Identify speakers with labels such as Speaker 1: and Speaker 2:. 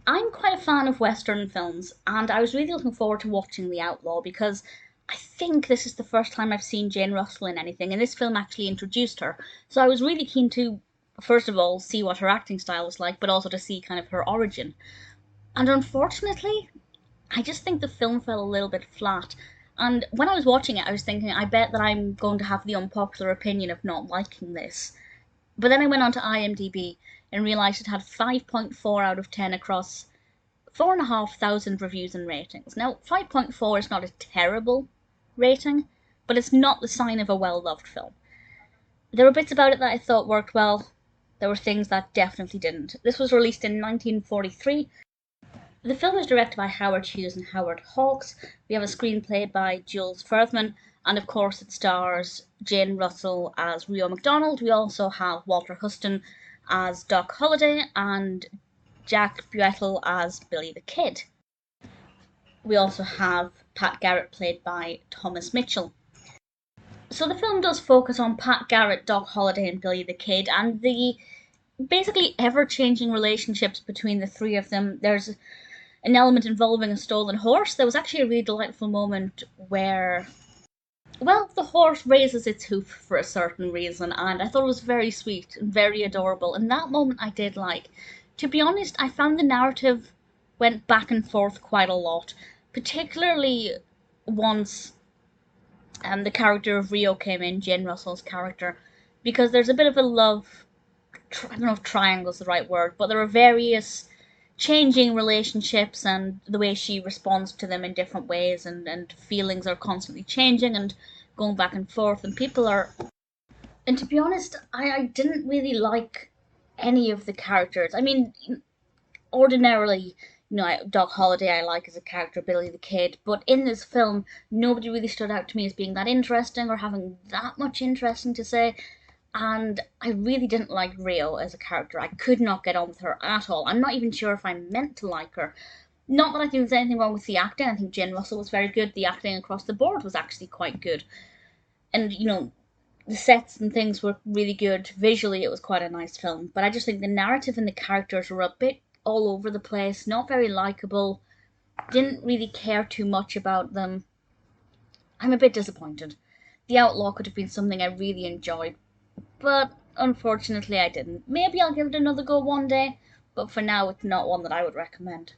Speaker 1: I'm quite a fan of Western films, and I was really looking forward to watching The Outlaw because I think this is the first time I've seen Jane Russell in anything, and this film actually introduced her. So I was really keen to, first of all, see what her acting style was like, but also to see kind of her origin. And unfortunately, I just think the film fell a little bit flat. And when I was watching it, I was thinking, I bet that I'm going to have the unpopular opinion of not liking this. But then I went on to IMDb and realised it had 5.4 out of 10 across 4,500 reviews and ratings. Now, 5.4 is not a terrible rating, but it's not the sign of a well-loved film. There were bits about it that I thought worked well. There were things that definitely didn't. This was released in 1943. The film is directed by Howard Hughes and Howard Hawks. We have a screenplay by Jules Furthman, and of course it stars Jane Russell as Rio McDonald. We also have Walter Huston as Doc Holliday and Jack Buetel as Billy the Kid. We also have Pat Garrett played by Thomas Mitchell. So the film does focus on Pat Garrett, Doc Holliday and Billy the Kid and the basically ever-changing relationships between the three of them. There's an element involving a stolen horse. There was actually a really delightful moment where, well, the horse raises its hoof for a certain reason, and I thought it was very sweet and very adorable, and that moment I did like. To be honest, I found the narrative went back and forth quite a lot, particularly once the character of Rio came in, Jane Russell's character, because there's a bit of a love, I don't know if triangle is the right word, but there are various changing relationships and the way she responds to them in different ways, and feelings are constantly changing and going back and forth, and people are, and to be honest, I didn't really like any of the characters. I mean, ordinarily, Doc Holliday I like as a character, Billy the Kid, but in this film nobody really stood out to me as being that interesting or having that much interesting to say. And I really didn't like Rio as a character. I could not get on with her at all. I'm not even sure if I'm meant to like her. Not that I think there's anything wrong with the acting. I think Jane Russell was very good. The acting across the board was actually quite good. And, the sets and things were really good. Visually, it was quite a nice film. But I just think the narrative and the characters were a bit all over the place. Not very likable. Didn't really care too much about them. I'm a bit disappointed. The Outlaw could have been something I really enjoyed, but unfortunately I didn't. Maybe I'll give it another go one day, but for now it's not one that I would recommend.